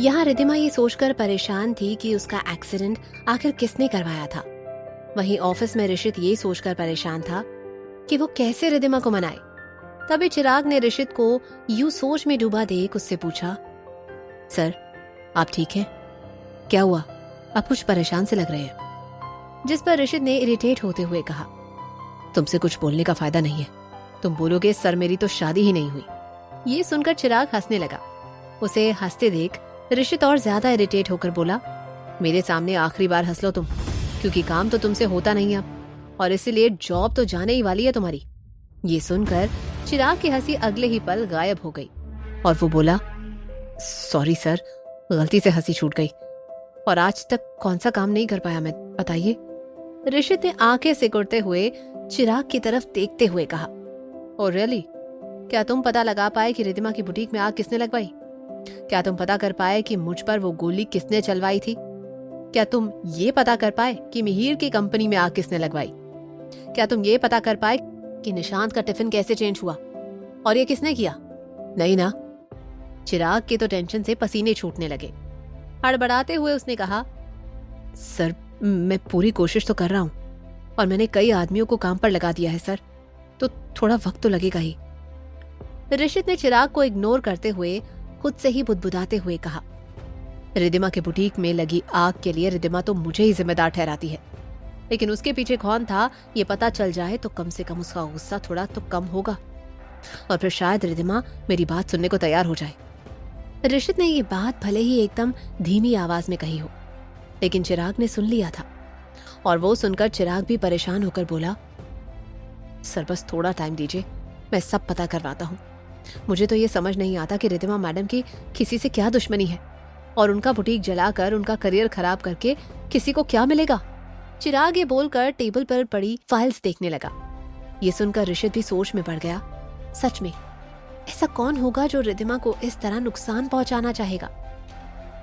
यहाँ रिधिमा ये सोचकर परेशान थी कि उसका एक्सीडेंट आखिर किसने करवाया था। वहीं ऑफिस में ऋषित ये सोचकर परेशान था कि वो कैसे रिधिमा को मनाए। तभी चिराग ने ऋषित को यूं सोच में डूबा देख उससे पूछा, सर आप ठीक हैं? क्या हुआ? आप कुछ परेशान से लग रहे हैं। जिस पर ऋषित ने इरिटेट होते हुए कहा, तुमसे कुछ बोलने का फायदा नहीं है। तुम बोलोगे सर मेरी तो शादी ही नहीं हुई। ये सुनकर चिराग हंसने लगा। उसे हंसते देख ऋषित और ज्यादा इरिटेट होकर बोला, मेरे सामने आखिरी बार हंस लो तुम, क्योंकि काम तो तुमसे होता नहीं अब, और इसीलिए जॉब तो जाने ही वाली है तुम्हारी। ये सुनकर चिराग की हंसी अगले ही पल गायब हो गई और वो बोला, सॉरी सर, गलती से हंसी छूट गई, और आज तक कौन सा काम नहीं कर पाया मैं, बताइए। ऋषित ने आंखें सिकुड़ते हुए चिराग की तरफ देखते हुए कहा, ओ रियली? क्या तुम पता लगा पाए कि रिधिमा की बुटीक में आग किसने लगवाई? क्या तुम पता कर पाए कि मुझ पर वो गोली किसने चलवाई थी? क्या तुम ये पता कर पाए कि मिहिर की कंपनी में आग किसने लगवाई? क्या तुम ये पता कर पाए कि निशांत का टिफिन कैसे चेंज हुआ और ये किसने किया? नहीं ना। चिराग के तो टेंशन से पसीने छूटने लगे। हड़बड़ाते हुए उसने कहा, सर मैं पूरी कोशिश तो कर रहा हूं, और मैंने कई आदमियों को काम पर लगा दिया है सर, तो थोड़ा वक्त तो लगेगा ही। ऋषित ने चिराग को इग्नोर करते हुए खुद से ही बुदबुदाते हुए कहा, रिधिमा के बुटीक में लगी आग के लिए रिधिमा तो मुझे ही जिम्मेदार ठहराती है, लेकिन उसके पीछे कौन था ये पता चल जाए तो कम से कम उसका गुस्सा थोड़ा तो कम होगा, और फिर शायद रिधिमा मेरी बात सुनने को तैयार हो जाए। ऋषित ने ये बात भले ही एकदम धीमी आवाज में कही हो, लेकिन चिराग ने सुन लिया था, और वो सुनकर चिराग भी परेशान होकर बोला, सर बस थोड़ा टाइम दीजिए, मैं सब पता करवाता हूँ। मुझे तो ये समझ नहीं आता कि रिधिमा मैडम की किसी से क्या दुश्मनी है, और उनका बुटीक जलाकर उनका करियर खराब करके किसी को क्या मिलेगा। चिराग ये बोलकर टेबल पर पड़ी फाइल्स देखने लगा। ये सुनकर ऋषित भी सोच में पड़ गया। सच में ऐसा कौन होगा जो रिधिमा को इस तरह नुकसान पहुंचाना चाहेगा।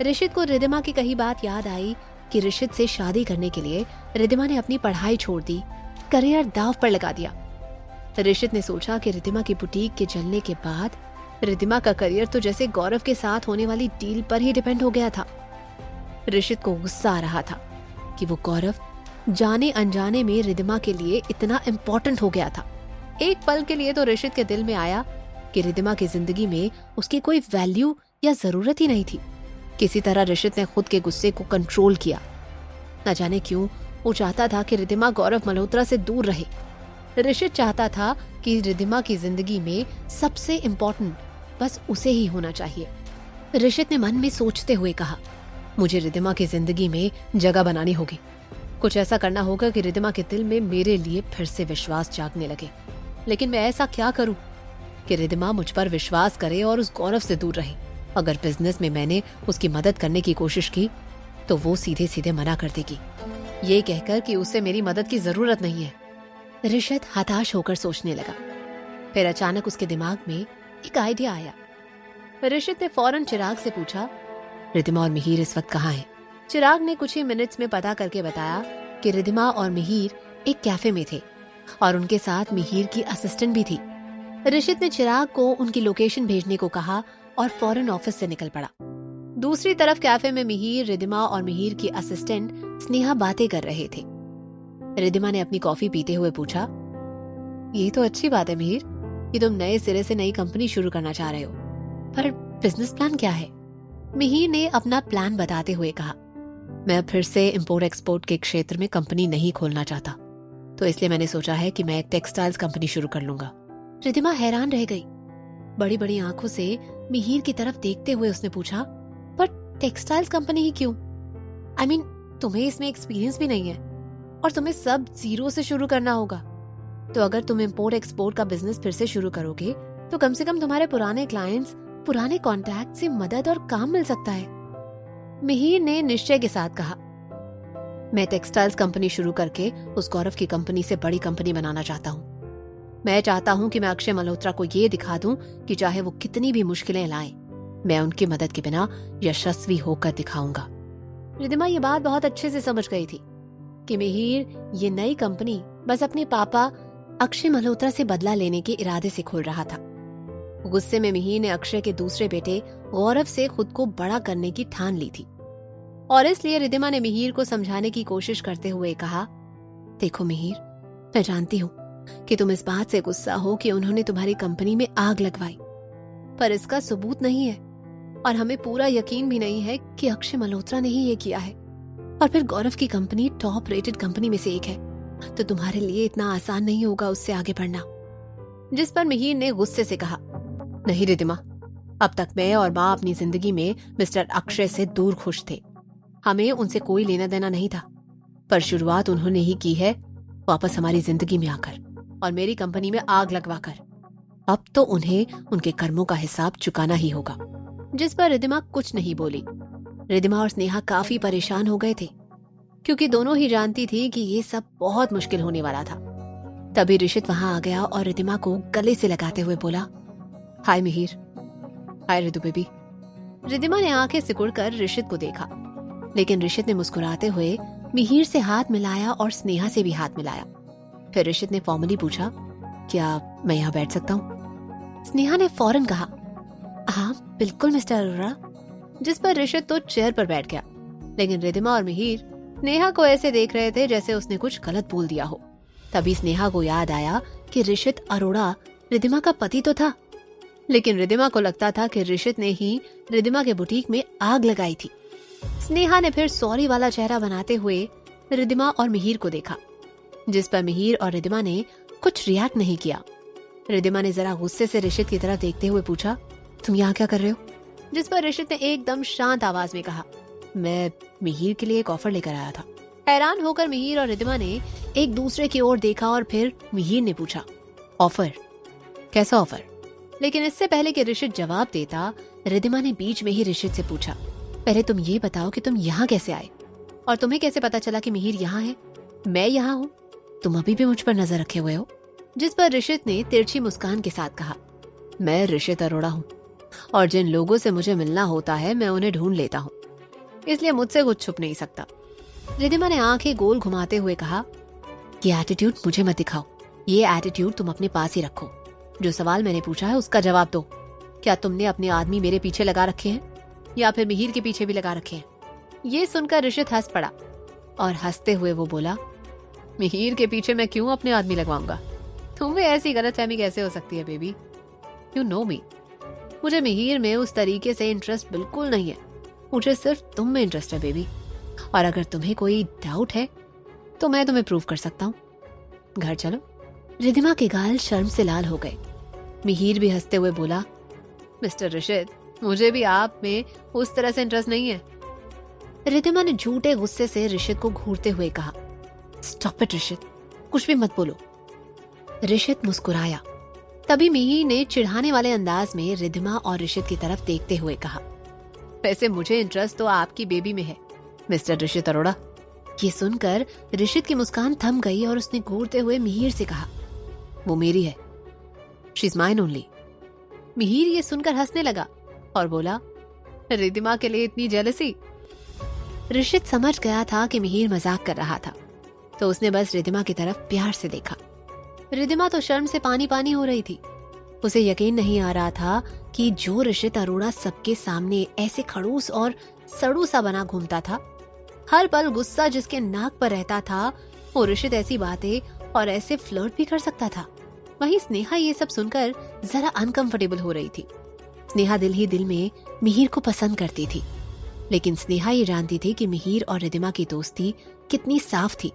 ऋषित को रिधिमा की कही बात याद आई कि ऋषित से शादी करने के लिए रिधिमा ने अपनी पढ़ाई छोड़ दी, करियर दांव पर लगा दिया। ऋषित ने सोचा कि रिधिमा की बुटीक के जलने के बाद रिधिमा का करियर तो जैसे गौरव के साथ होने वाली डील पर ही डिपेंड हो गया था। ऋषित को गुस्सा आ रहा था कि वो गौरव जाने अनजाने में रिधिमा के लिए इतना इम्पोर्टेंट हो गया था। एक पल के लिए तो ऋषित के दिल में आया कि रिधिमा की जिंदगी में उसकी कोई वैल्यू या जरूरत ही नहीं थी। किसी तरह ऋषित ने खुद के गुस्से को कंट्रोल किया। न जाने क्यों वो चाहता था कि रिधिमा गौरव मल्होत्रा से दूर रहे। ऋषित चाहता था कि रिधिमा की जिंदगी में सबसे इम्पोर्टेंट बस उसे ही होना चाहिए। ऋषित ने मन में सोचते हुए कहा, मुझे रिधिमा की जिंदगी में जगह बनानी होगी। कुछ ऐसा करना होगा कि रिधिमा के दिल में मेरे लिए फिर से विश्वास जागने लगे। लेकिन मैं ऐसा क्या करूं कि रिधिमा मुझ पर विश्वास करे और उस गौरव से दूर रहे। अगर बिजनेस में मैंने उसकी मदद करने की कोशिश की तो वो सीधे सीधे मना कर देगी, ये कहकर कि उसे मेरी मदद की जरूरत नहीं है। ऋषित हताश होकर सोचने लगा। फिर अचानक उसके दिमाग में एक आइडिया आया। ऋषित ने फौरन चिराग से पूछा, रिधिमा और मिहिर इस वक्त कहाँ हैं? चिराग ने कुछ ही मिनट्स में पता करके बताया कि रिधिमा और मिहिर एक कैफे में थे और उनके साथ मिहिर की असिस्टेंट भी थी। ऋषित ने चिराग को उनकी लोकेशन भेजने को कहा और फौरन ऑफिस से निकल पड़ा। दूसरी तरफ कैफे में मिहिर, रिधिमा और मिहिर की असिस्टेंट स्नेहा बातें कर रहे थे। रिधिमा ने अपनी कॉफी पीते हुए पूछा, ये तो अच्छी बात है मिहिर कि तुम नए सिरे से नई कंपनी शुरू करना चाह रहे हो, पर बिजनेस प्लान क्या है? मिहिर ने अपना प्लान बताते हुए कहा, मैं फिर से इंपोर्ट एक्सपोर्ट के क्षेत्र में कंपनी नहीं खोलना चाहता, तो इसलिए मैंने सोचा है कि मैं एक टेक्सटाइल्स कंपनी शुरू कर लूंगा। रिधिमा हैरान रह गई। बड़ी बड़ी आंखों से मिहिर की तरफ देखते हुए उसने पूछा, पर टेक्सटाइल्स कंपनी ही क्यों? आई मीन तुम्हें इसमें एक्सपीरियंस भी नहीं है और तुम्हें सब जीरो से शुरू करना होगा। तो अगर तुम इंपोर्ट एक्सपोर्ट का बिजनेस फिर से शुरू करोगे तो कम से कम तुम्हारे पुराने क्लाइंट्स, पुराने कॉन्टैक्ट से मदद और काम मिल सकता है। मिहिर ने निश्चय के साथ कहा, मैं टेक्सटाइल्स कंपनी शुरू करके उस गौरव की कंपनी से बड़ी कंपनी बनाना चाहता हूँ। मैं चाहता हूँ कि मैं अक्षय मल्होत्रा को ये दिखा दूं कि चाहे वो कितनी भी मुश्किलें लाएं, मैं उनकी मदद के बिना यशस्वी होकर दिखाऊंगा। रिधिमा ये बात बहुत अच्छे से समझ गई थी कि मिहिर ये नई कंपनी बस अपने पापा अक्षय मल्होत्रा से बदला लेने के इरादे से खोल रहा था। गुस्से में मिहिर ने अक्षय के दूसरे बेटे गौरव से खुद को बड़ा करने की ठान ली थी और इसलिए रिद्धिमा ने मिहिर को समझाने की कोशिश करते हुए कहा, देखो मिहिर, मैं जानती हूँ कि तुम इस बात से गुस्सा हो कि उन्होंने तुम्हारी कंपनी में आग लगवाई, पर इसका सबूत नहीं है और हमें पूरा यकीन भी नहीं है कि अक्षय मल्होत्रा ने ही ये किया है। और फिर गौरव की कंपनी टॉप रेटेड कंपनी में से एक है, तो तुम्हारे लिए इतना आसान नहीं होगा उससे आगे बढ़ना। जिस पर मिहिर ने गुस्से से कहा, नहीं रिद्धिमा, अब तक मैं और माँ अपनी जिंदगी में मिस्टर अक्षय से दूर खुश थे। हमें उनसे कोई लेना देना नहीं था, पर शुरुआत उन्होंने ही की है वापस हमारी जिंदगी में आकर और मेरी कंपनी में आग लगवाकर। अब तो उन्हें उनके कर्मों का हिसाब चुकाना ही होगा। जिस पर रिद्धिमा कुछ नहीं बोली। रिद्धिमा और स्नेहा काफी परेशान हो गए थे, क्योंकि दोनों ही जानती थी कि ये सब बहुत मुश्किल होने वाला था। तभी ऋषित वहां आ गया और रिद्धिमा को गले से लगाते हुए बोला, हाय मिहिर। हाय रिद्धु बेबी। रिद्धिमा ने आंखें सिकुड़कर ऋषित को देखा, लेकिन ऋषित ने मुस्कुराते हुए मिहिर से हाथ मिलाया और स्नेहा से भी हाथ मिलाया। फिर ऋषित ने फॉर्मली पूछा, क्या मैं यहाँ बैठ सकता हूँ? स्नेहा ने फौरन कहा, हाँ बिल्कुल मिस्टर अरोड़ा। जिस पर ऋषित तो चेयर पर बैठ गया, लेकिन रिद्धिमा और मिहिर स्नेहा को ऐसे देख रहे थे जैसे उसने कुछ गलत बोल दिया हो। तभी स्नेहा को याद आया कि ऋषित अरोड़ा रिद्धिमा का पति तो था, लेकिन रिद्धिमा को लगता था कि ऋषित ने ही रिद्धिमा के बुटीक में आग लगाई थी। स्नेहा ने फिर सॉरी वाला चेहरा बनाते हुए रिद्धिमा और मिहिर को देखा, जिस पर मिहिर और रिद्धिमा ने कुछ रिएक्ट नहीं किया। रिद्धिमा ने जरा गुस्से से ऋषित की तरफ देखते हुए पूछा, तुम यहाँ क्या कर रहे हो? जिस पर ऋषित ने एकदम शांत आवाज में कहा, मैं मिहिर के लिए एक ऑफर लेकर आया था। हैरान होकर मिहिर और रिद्धिमा ने एक दूसरे की ओर देखा और फिर मिहिर ने पूछा, ऑफर? कैसा ऑफर? लेकिन इससे पहले कि ऋषित जवाब देता, रिद्धिमा ने बीच में ही ऋषित से पूछा, पहले तुम ये बताओ कि तुम यहाँ कैसे आए और तुम्हें कैसे पता चला कि मिहिर यहाँ है? मैं यहाँ हूँ, तुम अभी भी मुझ पर नजर रखे हुए हो। जिस पर ऋषित ने तिरछी मुस्कान के साथ कहा, मैं ऋषित अरोड़ा हूँ और जिन लोगों से मुझे मिलना होता है मैं उन्हें ढूंढ लेता हूँ, इसलिए मुझसे कुछ छुप नहीं सकता। रिद्धिमा ने आंखें गोल घुमाते हुए कहा, ये एटीट्यूड मुझे मत दिखाओ, ये एटीट्यूड तुम अपने पास ही रखो। जो सवाल मैंने पूछा है उसका जवाब दो। क्या तुमने अपने आदमी मेरे पीछे लगा रखे हैं या फिर मिहिर के पीछे भी लगा रखे हैं? ये सुनकर ऋषित हंस पड़ा और हंसते हुए वो बोला, मिहिर के पीछे मैं क्यों अपने आदमी लगवाऊंगा? तुम्हें ऐसी गलतफहमी कैसे हो सकती है बेबी? यू नो मी, मुझे मिहिर में उस तरीके से इंटरेस्ट बिल्कुल नहीं है। मुझे सिर्फ तुम में इंटरेस्ट है बेबी, और अगर तुम्हें कोई डाउट है तो मैं तुम्हें प्रूव कर सकता हूँ। घर चलो। रिद्धिमा के गाल शर्म से लाल हो गए। मिहिर भी हंसते हुए बोला, मिस्टर ऋषित, मुझे भी आप में उस तरह से इंटरेस्ट नहीं है। रिद्धिमा ने झूठे गुस्से से ऋषित को घूरते हुए कहा, स्टॉप इट ऋषित, कुछ भी मत बोलो। ऋषित मुस्कुराया। तभी मिहिर ने चिढ़ाने वाले अंदाज में रिद्धिमा और ऋषित की तरफ देखते हुए कहा, वैसे मुझे इंटरेस्ट तो आपकी बेबी में है मिस्टर ऋषित अरोड़ा। ये सुनकर ऋषित की मुस्कान थम गई और उसने घूरते हुए मिहिर से कहा, वो मेरी है, she is mine only. Mihir ये सुनकर हंसने लगा और बोला, रिद्धिमा के लिए इतनी जेलसी? ऋषित समझ गया था कि मिहिर मजाक कर रहा था, तो उसने बस रिद्धिमा की तरफ प्यार से देखा। रिद्धिमा तो शर्म से पानी पानी हो रही थी। उसे यकीन नहीं आ रहा था कि जो ऋषित अरोड़ा सबके सामने ऐसे खड़ूस और सड़ू सा बना घूमता था, हर पल गुस्सा जिसके नाक पर रहता था, वो ऋषित ऐसी बातें और ऐसे फ्लर्ट भी कर सकता था। वहीं स्नेहा ये सब सुनकर जरा अनकंफर्टेबल हो रही थी। स्नेहा दिल ही दिल में मिहिर को पसंद करती थी, लेकिन स्नेहा ये जानती थी कि मिहिर और रिद्धिमा की दोस्ती कितनी साफ थी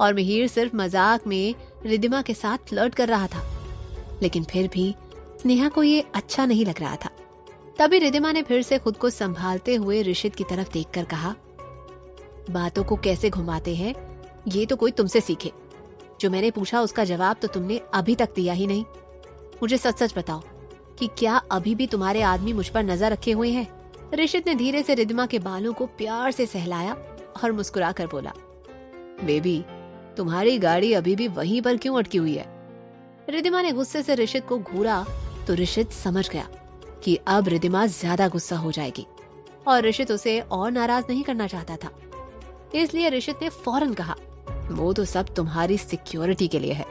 और मिहिर सिर्फ मजाक में रिद्धिमा के साथ फ्लर्ट कर रहा था। लेकिन फिर भी स्नेहा को ये अच्छा नहीं लग रहा था। तभी रिद्धिमा ने फिर से खुद को संभालते हुए ऋषित की तरफ देखकर कहा, बातों को कैसे घुमाते हैं ये तो कोई तुमसे सीखे। जो मैंने पूछा उसका जवाब तो तुमने अभी तक दिया ही नहीं। मुझे सच सच बताओ कि क्या अभी भी तुम्हारे आदमी मुझ पर नजर रखे हुए हैं? ऋषित ने धीरे से रिद्धिमा के बालों को प्यार से सहलाया और मुस्कुरा कर बोला, बेबी, तुम्हारी गाड़ी अभी भी वहीं पर क्यों अटकी हुई है? रिद्धिमा ने गुस्से से ऋषित को घूरा तो ऋषित समझ गया कि अब रिद्धिमा ज्यादा गुस्सा हो जाएगी और ऋषित उसे और नाराज नहीं करना चाहता था। इसलिए ऋषित ने फौरन कहा, वो तो सब तुम्हारी सिक्योरिटी के लिए है।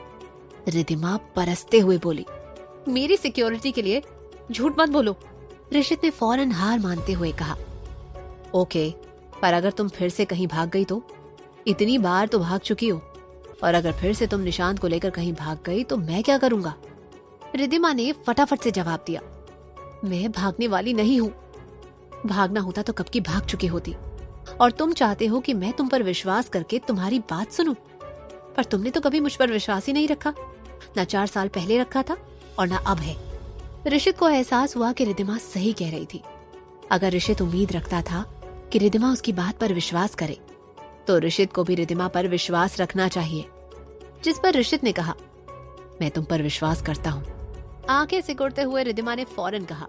रिद्धिमा बरसते हुए बोली, मेरी सिक्योरिटी के लिए? झूठ मत बोलो, ऋषित ने फौरन हार मानते हुए कहा। ओके, पर अगर तुम फिर से कहीं भाग गई तो? इतनी बार तो भाग चुकी हो, और अगर फिर से तुम निशांत को लेकर कहीं भाग गई तो मैं क्या करूंगा? रिद्धिमा ने फटाफट से जवाब दिया। मैं भागने वाली नहीं हूं। भागना होता तो कब की भाग चुकी होती, और तुम चाहते हो कि मैं तुम पर विश्वास करके तुम्हारी बात सुनूं, पर तुमने तो कभी मुझ पर विश्वास ही नहीं रखा, ना 4 साल पहले रखा था और ना अब है। ऋषित को एहसास हुआ कि रिद्धिमा सही कह रही थी। अगर ऋषित उम्मीद रखता था कि रिद्धिमा उसकी बात पर विश्वास करे, तो ऋषित को भी रिद्धिमा पर विश्वास रखना चाहिए। जिस पर ऋषित ने कहा, मैं तुम पर विश्वास करता हूँ। आंखें सिकुड़ते हुए रिद्धिमा ने फौरन कहा,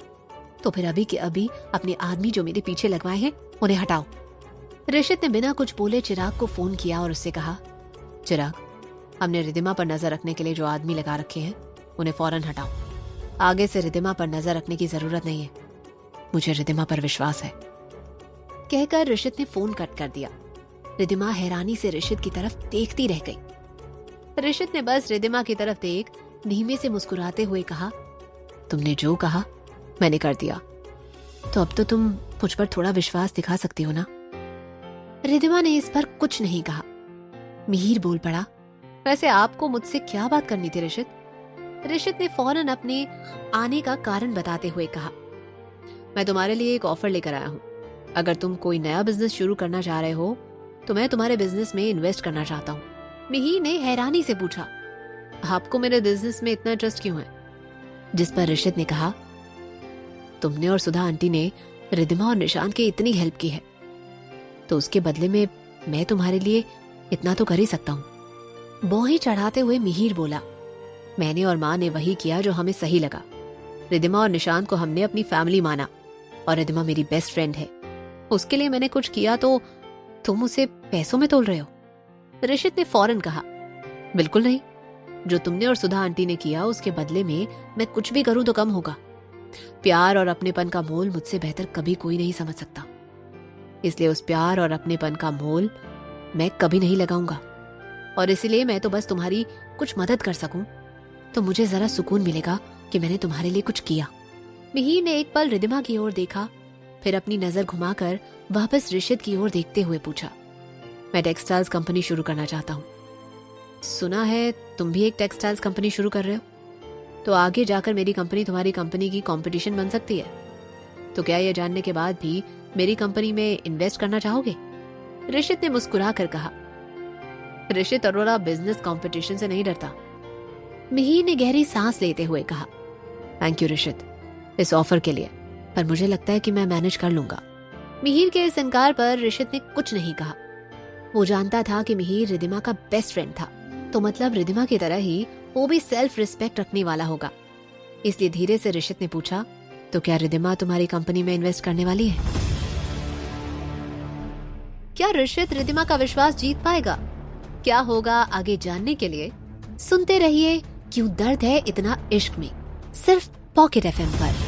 तो फिर अभी के अभी अपने आदमी जो मेरे पीछे लगवाए हैं उन्हें हटाओ। ऋषित ने बिना कुछ बोले चिराग को फोन किया और उससे कहा, चिराग, हमने रिद्धिमा पर नजर रखने के लिए जो आदमी लगा रखे हैं उन्हें फौरन हटाओ। आगे से रिद्धिमा पर नजर रखने की जरूरत नहीं है, मुझे रिद्धिमा पर विश्वास है। कहकर ऋषित ने फोन कट कर दिया। रिद्धिमा हैरानी से ऋषित की तरफ देखती रह गई। ऋषित ने बस रिद्धिमा की तरफ देख धीमे से मुस्कुराते हुए कहा, तुमने जो कहा मैंने कर दिया, तो अब तो तुम मुझ पर थोड़ा विश्वास दिखा सकती हो ना? रिद्धिमा ने इस पर कुछ नहीं कहा। मिहिर बोल पड़ा, वैसे आपको मुझसे क्या बात करनी थी ऋषित? ऋषित ने फौरन अपने आने का कारण बताते हुए कहा, मैं तुम्हारे लिए एक ऑफर लेकर आया हूँ। अगर तुम कोई नया बिजनेस शुरू करना चाह रहे हो तो मैं तुम्हारे बिजनेस में इन्वेस्ट करना चाहता हूँ। मिहिर ने हैरानी से पूछा, आपको मेरे बिजनेस में इतना इंटरेस्ट क्यों है? जिस पर ऋषित ने कहा, तुमने और सुधा आंटी ने रिद्धिमा और निशांत की इतनी हेल्प की है, तो उसके बदले में मैं तुम्हारे लिए इतना तो कर ही सकता हूँ। बोही चढ़ाते हुए मिहिर बोला, मैंने और माँ ने वही किया जो हमें सही लगा। रिद्धिमा और निशांत को हमने अपनी फैमिली माना, और रिद्धिमा मेरी बेस्ट फ्रेंड है। उसके लिए मैंने कुछ किया तो तुम उसे पैसों में तोल रहे हो? ऋषित ने फौरन कहा, बिल्कुल नहीं। जो तुमने और सुधा आंटी ने किया उसके बदले में मैं कुछ भी करूं तो कम होगा। प्यार और अपनेपन का मोल मुझसे बेहतर कभी कोई नहीं समझ सकता, इसलिए उस प्यार और अपनेपन का मोल मैं कभी नहीं लगाऊंगा। और इसलिए मैं तो बस तुम्हारी कुछ मदद कर सकूं तो मुझे जरा सुकून मिलेगा कि मैंने तुम्हारे लिए कुछ किया। मिहिर ने एक पल रिद्धिमा की ओर देखा, फिर अपनी नजर घुमाकर वापस ऋषित की ओर देखते हुए पूछा, मैं टेक्सटाइल्स कंपनी शुरू करना चाहता हूँ। सुना है तुम भी एक टेक्सटाइल्स कंपनी शुरू कर रहे हो, तो आगे जाकर मेरी कंपनी तुम्हारी कंपनी की कंपटीशन बन सकती है। तो क्या यह जानने के बाद भी मेरी कंपनी में इन्वेस्ट करना चाहोगे? ऋषित ने मुस्कुरा कर कहा, ऋषित अरोड़ा बिजनेस कंपटीशन से नहीं डरता। मिहिर ने गहरी सांस लेते हुए कहा, थैंक यू ऋषित इस ऑफर के लिए, पर मुझे लगता है कि मैं मैनेज कर लूंगा। मिहिर के इस इनकार पर ऋषित ने कुछ नहीं कहा। वो जानता था कि मिहिर रिद्धिमा का बेस्ट फ्रेंड था, तो मतलब रिद्धिमा की तरह ही वो भी सेल्फ रिस्पेक्ट रखने वाला होगा। इसलिए धीरे से ऋषित ने पूछा, तो क्या रिद्धिमा तुम्हारी कंपनी में इन्वेस्ट करने वाली है? क्या ऋषित रिद्धिमा का विश्वास जीत पाएगा? क्या होगा आगे जानने के लिए सुनते रहिए क्यों दर्द है इतना इश्क में, सिर्फ पॉकेट एफएम पर।